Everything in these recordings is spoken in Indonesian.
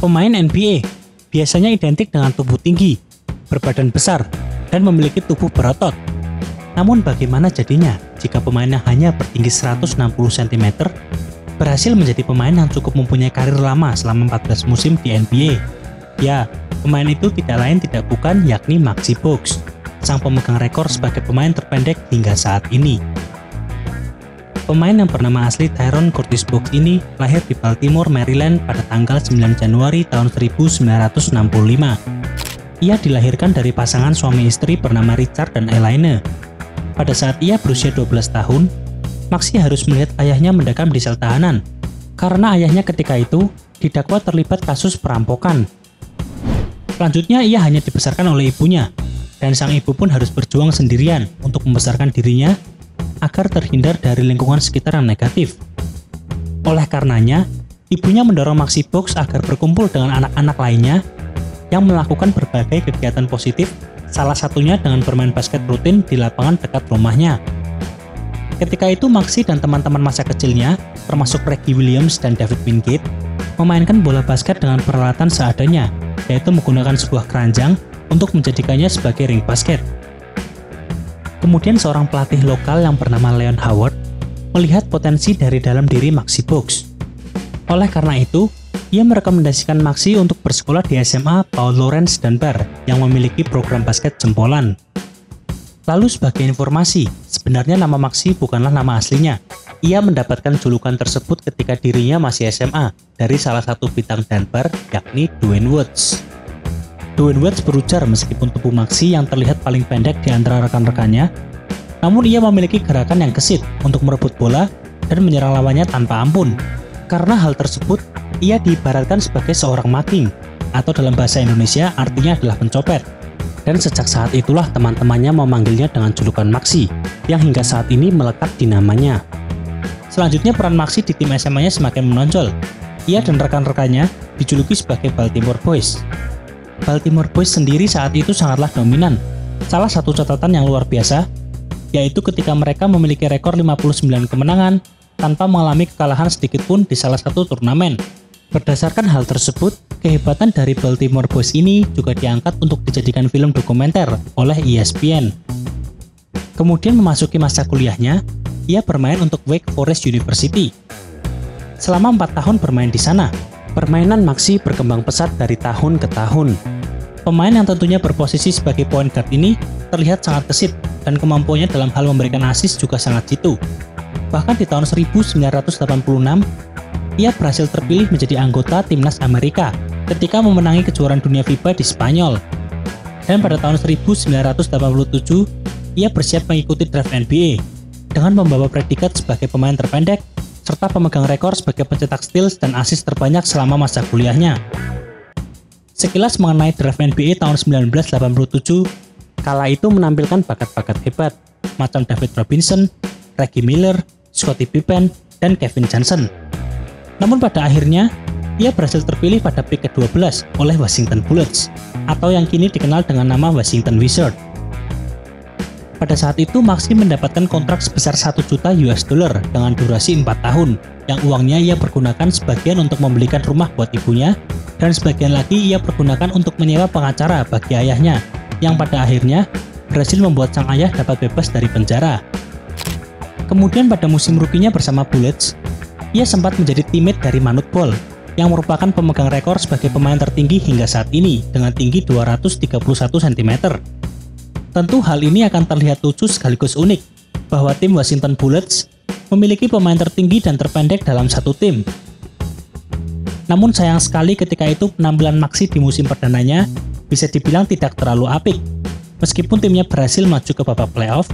Pemain NBA biasanya identik dengan tubuh tinggi, berbadan besar, dan memiliki tubuh berotot. Namun bagaimana jadinya jika pemainnya hanya bertinggi 160 cm, berhasil menjadi pemain yang cukup mempunyai karir lama selama 14 musim di NBA? Ya, pemain itu tidak lain tidak bukan yakni Maxi Bogues, sang pemegang rekor sebagai pemain terpendek hingga saat ini. Pemain yang bernama asli Tyrone Curtis Bogues ini lahir di Baltimore, Maryland pada tanggal 9 Januari tahun 1965. Ia dilahirkan dari pasangan suami istri bernama Richard dan Elaine. Pada saat ia berusia 12 tahun, Maxi harus melihat ayahnya mendekam di sel tahanan karena ayahnya ketika itu didakwa terlibat kasus perampokan. Selanjutnya ia hanya dibesarkan oleh ibunya, dan sang ibu pun harus berjuang sendirian untuk membesarkan dirinya agar terhindar dari lingkungan sekitar yang negatif. Oleh karenanya, ibunya mendorong Maxi Bogues agar berkumpul dengan anak-anak lainnya yang melakukan berbagai kegiatan positif, salah satunya dengan bermain basket rutin di lapangan dekat rumahnya. Ketika itu Maxi dan teman-teman masa kecilnya, termasuk Reggie Williams dan David Wingate, memainkan bola basket dengan peralatan seadanya, yaitu menggunakan sebuah keranjang untuk menjadikannya sebagai ring basket. Kemudian seorang pelatih lokal yang bernama Leon Howard melihat potensi dari dalam diri Maxi Bogues. Oleh karena itu, ia merekomendasikan Maxi untuk bersekolah di SMA Paul Laurence Dunbar yang memiliki program basket jempolan. Lalu sebagai informasi, sebenarnya nama Maxi bukanlah nama aslinya. Ia mendapatkan julukan tersebut ketika dirinya masih SMA dari salah satu bintang Dunbar, yakni Dwayne Woods. Dwayne Woods berujar meskipun tubuh Maxi yang terlihat paling pendek di antara rekan-rekannya, namun ia memiliki gerakan yang gesit untuk merebut bola dan menyerang lawannya tanpa ampun. Karena hal tersebut, ia diibaratkan sebagai seorang making, atau dalam bahasa Indonesia artinya adalah pencopet. Dan sejak saat itulah teman-temannya memanggilnya dengan julukan Maxi, yang hingga saat ini melekat di namanya. Selanjutnya peran Maxi di tim SMA-nya semakin menonjol. Ia dan rekan-rekannya dijuluki sebagai Baltimore Boys. Baltimore Boys sendiri saat itu sangatlah dominan. Salah satu catatan yang luar biasa, yaitu ketika mereka memiliki rekor 59 kemenangan tanpa mengalami kekalahan sedikitpun di salah satu turnamen. Berdasarkan hal tersebut, kehebatan dari Baltimore Boys ini juga diangkat untuk dijadikan film dokumenter oleh ESPN. Kemudian memasuki masa kuliahnya, ia bermain untuk Wake Forest University. Selama 4 tahun bermain di sana, permainan Maxi berkembang pesat dari tahun ke tahun. Pemain yang tentunya berposisi sebagai point guard ini terlihat sangat gesit dan kemampuannya dalam hal memberikan assist juga sangat jitu. Bahkan di tahun 1986, ia berhasil terpilih menjadi anggota timnas Amerika ketika memenangi kejuaraan dunia FIBA di Spanyol. Dan pada tahun 1987, ia bersiap mengikuti draft NBA dengan membawa predikat sebagai pemain terpendek serta pemegang rekor sebagai pencetak steals dan assist terbanyak selama masa kuliahnya. Sekilas mengenai draft NBA tahun 1987, kala itu menampilkan bakat-bakat hebat, macam David Robinson, Reggie Miller, Scottie Pippen, dan Kevin Johnson. Namun pada akhirnya, ia berhasil terpilih pada pick ke-12 oleh Washington Bullets, atau yang kini dikenal dengan nama Washington Wizards. Pada saat itu, Maxi mendapatkan kontrak sebesar $1 juta dengan durasi 4 tahun, yang uangnya ia pergunakan sebagian untuk membelikan rumah buat ibunya, dan sebagian lagi ia pergunakan untuk menyewa pengacara bagi ayahnya, yang pada akhirnya berhasil membuat sang ayah dapat bebas dari penjara. Kemudian pada musim rukinya bersama Bullets, ia sempat menjadi teammate dari Manute Bol, yang merupakan pemegang rekor sebagai pemain tertinggi hingga saat ini dengan tinggi 231 cm. Tentu hal ini akan terlihat lucu sekaligus unik, bahwa tim Washington Bullets memiliki pemain tertinggi dan terpendek dalam satu tim. Namun sayang sekali ketika itu penampilan Maxi di musim perdananya bisa dibilang tidak terlalu apik. Meskipun timnya berhasil maju ke babak playoff,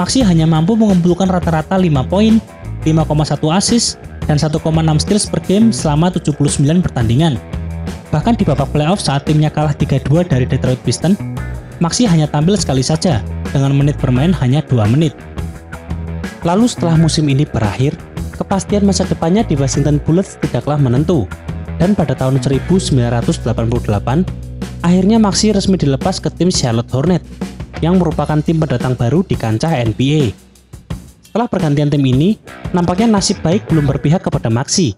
Maxi hanya mampu mengumpulkan rata-rata 5 poin, 5,1 assist, dan 1,6 steals per game selama 79 pertandingan. Bahkan di babak playoff saat timnya kalah 3-2 dari Detroit Pistons, Maxi hanya tampil sekali saja, dengan menit bermain hanya 2 menit. Lalu setelah musim ini berakhir, kepastian masa depannya di Washington Bullets tidaklah menentu, dan pada tahun 1988, akhirnya Maxi resmi dilepas ke tim Charlotte Hornets, yang merupakan tim pendatang baru di kancah NBA. Setelah pergantian tim ini, nampaknya nasib baik belum berpihak kepada Maxi.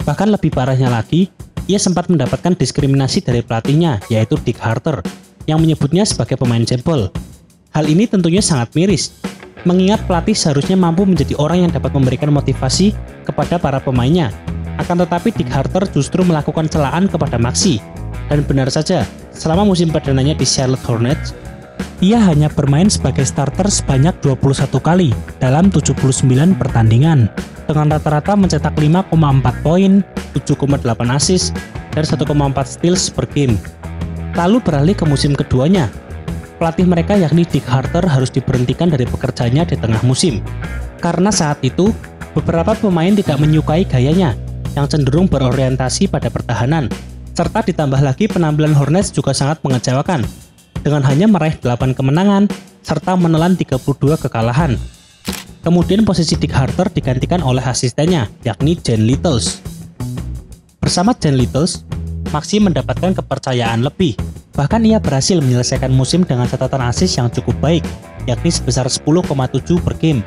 Bahkan lebih parahnya lagi, ia sempat mendapatkan diskriminasi dari pelatihnya, yaitu Dick Harter, yang menyebutnya sebagai pemain jebol. Hal ini tentunya sangat miris, mengingat pelatih seharusnya mampu menjadi orang yang dapat memberikan motivasi kepada para pemainnya. Akan tetapi Dick Harter justru melakukan celaan kepada Maxey. Dan benar saja, selama musim perdananya di Charlotte Hornets, ia hanya bermain sebagai starter sebanyak 21 kali dalam 79 pertandingan, dengan rata-rata mencetak 5,4 poin, 7,8 assist, dan 1,4 steals per game. Lalu beralih ke musim keduanya, pelatih mereka yakni Dick Harter harus diberhentikan dari pekerjaannya di tengah musim. Karena saat itu, beberapa pemain tidak menyukai gayanya, yang cenderung berorientasi pada pertahanan. Serta ditambah lagi penampilan Hornets juga sangat mengecewakan, dengan hanya meraih 8 kemenangan, serta menelan 32 kekalahan. Kemudian posisi Dick Harter digantikan oleh asistennya, yakni Jen Littles. Bersama Jen Littles, Maxey mendapatkan kepercayaan lebih. Bahkan ia berhasil menyelesaikan musim dengan catatan assist yang cukup baik, yakni sebesar 10,7 per game.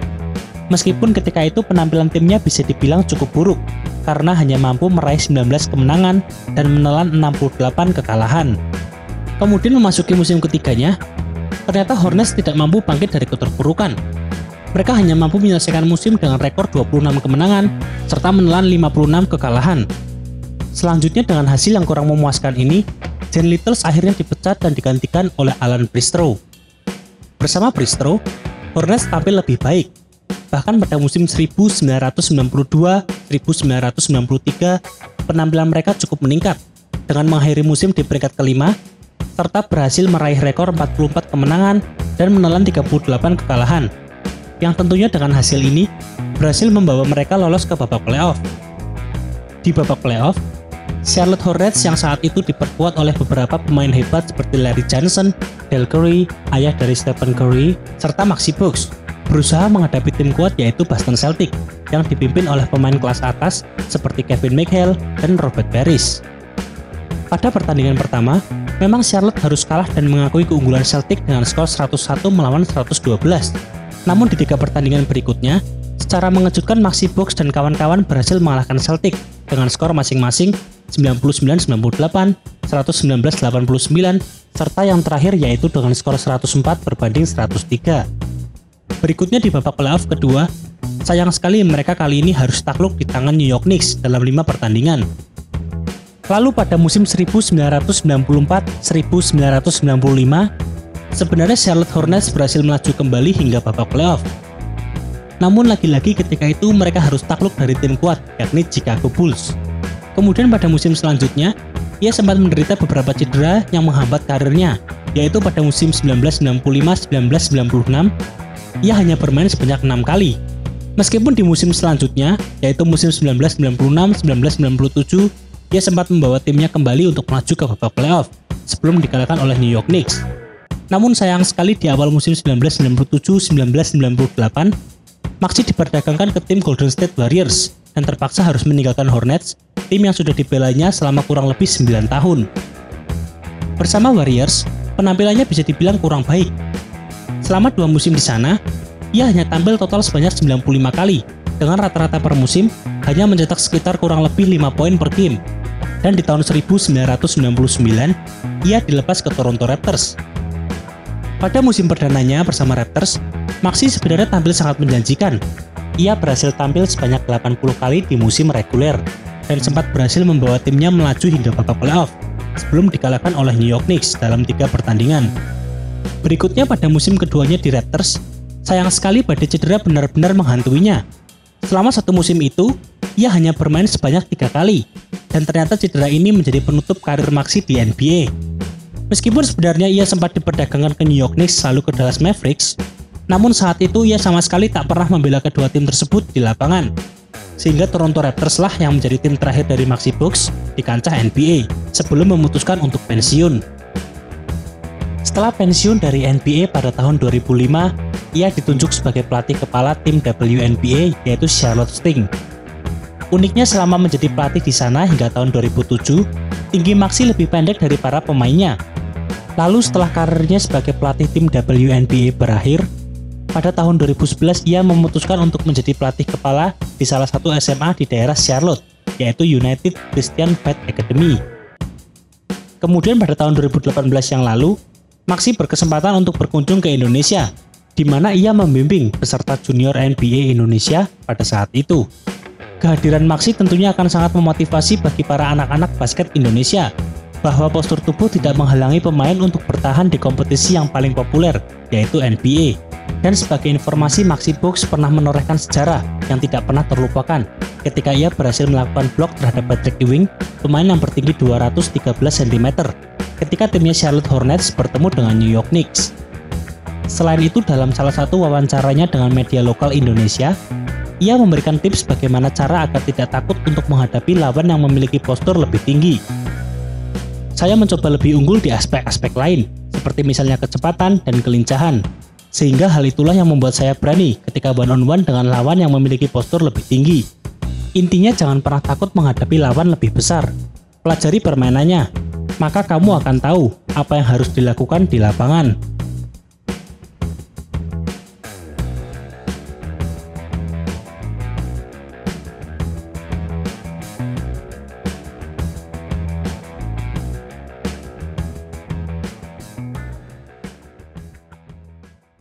Meskipun ketika itu penampilan timnya bisa dibilang cukup buruk, karena hanya mampu meraih 19 kemenangan dan menelan 68 kekalahan. Kemudian memasuki musim ketiganya, ternyata Hornets tidak mampu bangkit dari keterpurukan. Mereka hanya mampu menyelesaikan musim dengan rekor 26 kemenangan, serta menelan 56 kekalahan. Selanjutnya dengan hasil yang kurang memuaskan ini, Jen Littles akhirnya dipecat dan digantikan oleh Alan Bristow. Bersama Bristow, Hornets tampil lebih baik. Bahkan pada musim 1992-1993, penampilan mereka cukup meningkat, dengan mengakhiri musim di peringkat kelima, serta berhasil meraih rekor 44 kemenangan dan menelan 38 kekalahan. Yang tentunya dengan hasil ini, berhasil membawa mereka lolos ke babak playoff. Di babak playoff, Charlotte Hornets yang saat itu diperkuat oleh beberapa pemain hebat seperti Larry Johnson, Dell Curry, ayah dari Stephen Curry, serta Maxey Bogues, berusaha menghadapi tim kuat yaitu Boston Celtics yang dipimpin oleh pemain kelas atas seperti Kevin McHale dan Robert Parrish. Pada pertandingan pertama, memang Charlotte harus kalah dan mengakui keunggulan Celtics dengan skor 101 melawan 112. Namun di 3 pertandingan berikutnya, secara mengejutkan Maxey Bogues dan kawan-kawan berhasil mengalahkan Celtics dengan skor masing-masing 99-98, 119-89, serta yang terakhir yaitu dengan skor 104 berbanding 103. Berikutnya di babak playoff kedua, sayang sekali mereka kali ini harus takluk di tangan New York Knicks dalam 5 pertandingan. Lalu pada musim 1994-1995, sebenarnya Charlotte Hornets berhasil melaju kembali hingga babak playoff. Namun lagi-lagi ketika itu mereka harus takluk dari tim kuat, yakni Chicago Bulls. Kemudian pada musim selanjutnya, ia sempat menderita beberapa cedera yang menghambat karirnya, yaitu pada musim 1995-1996, ia hanya bermain sebanyak 6 kali. Meskipun di musim selanjutnya, yaitu musim 1996-1997, ia sempat membawa timnya kembali untuk maju ke babak playoff sebelum dikalahkan oleh New York Knicks. Namun sayang sekali di awal musim 1997-1998, Maxey diperdagangkan ke tim Golden State Warriors dan terpaksa harus meninggalkan Hornets, tim yang sudah dibelanya selama kurang lebih 9 tahun. Bersama Warriors, penampilannya bisa dibilang kurang baik. Selama 2 musim di sana, ia hanya tampil total sebanyak 95 kali, dengan rata-rata per musim hanya mencetak sekitar kurang lebih 5 poin per game. Dan di tahun 1999, ia dilepas ke Toronto Raptors. Pada musim perdananya bersama Raptors, Maxey sebenarnya tampil sangat menjanjikan. Ia berhasil tampil sebanyak 80 kali di musim reguler, dan sempat berhasil membawa timnya melaju hingga babak playoff, sebelum dikalahkan oleh New York Knicks dalam 3 pertandingan. Berikutnya pada musim keduanya di Raptors, sayang sekali badai cedera benar-benar menghantuinya. Selama 1 musim itu, ia hanya bermain sebanyak 3 kali, dan ternyata cedera ini menjadi penutup karir Maxey di NBA. Meskipun sebenarnya ia sempat diperdagangkan ke New York Knicks lalu ke Dallas Mavericks, namun saat itu ia sama sekali tak pernah membela kedua tim tersebut di lapangan. Sehingga Toronto Raptors lah yang menjadi tim terakhir dari Maxey Bogues di kancah NBA, sebelum memutuskan untuk pensiun. Setelah pensiun dari NBA pada tahun 2005, ia ditunjuk sebagai pelatih kepala tim WNBA yaitu Charlotte Sting. Uniknya selama menjadi pelatih di sana hingga tahun 2007, tinggi Maxey lebih pendek dari para pemainnya. Lalu setelah karirnya sebagai pelatih tim WNBA berakhir, pada tahun 2011 ia memutuskan untuk menjadi pelatih kepala di salah satu SMA di daerah Charlotte, yaitu United Christian Faith Academy. Kemudian pada tahun 2018 yang lalu, Maxi berkesempatan untuk berkunjung ke Indonesia, di mana ia membimbing peserta junior NBA Indonesia pada saat itu. Kehadiran Maxi tentunya akan sangat memotivasi bagi para anak-anak basket Indonesia, bahwa postur tubuh tidak menghalangi pemain untuk bertahan di kompetisi yang paling populer, yaitu NBA. Dan sebagai informasi, Maxi Box pernah menorehkan sejarah yang tidak pernah terlupakan ketika ia berhasil melakukan blok terhadap Patrick Ewing, pemain yang bertinggi 213 cm, ketika timnya Charlotte Hornets bertemu dengan New York Knicks. Selain itu, dalam salah satu wawancaranya dengan media lokal Indonesia, ia memberikan tips bagaimana cara agar tidak takut untuk menghadapi lawan yang memiliki postur lebih tinggi. Saya mencoba lebih unggul di aspek-aspek lain, seperti misalnya kecepatan dan kelincahan, sehingga hal itulah yang membuat saya berani ketika one-on-one dengan lawan yang memiliki postur lebih tinggi. Intinya jangan pernah takut menghadapi lawan lebih besar. Pelajari permainannya, maka kamu akan tahu apa yang harus dilakukan di lapangan.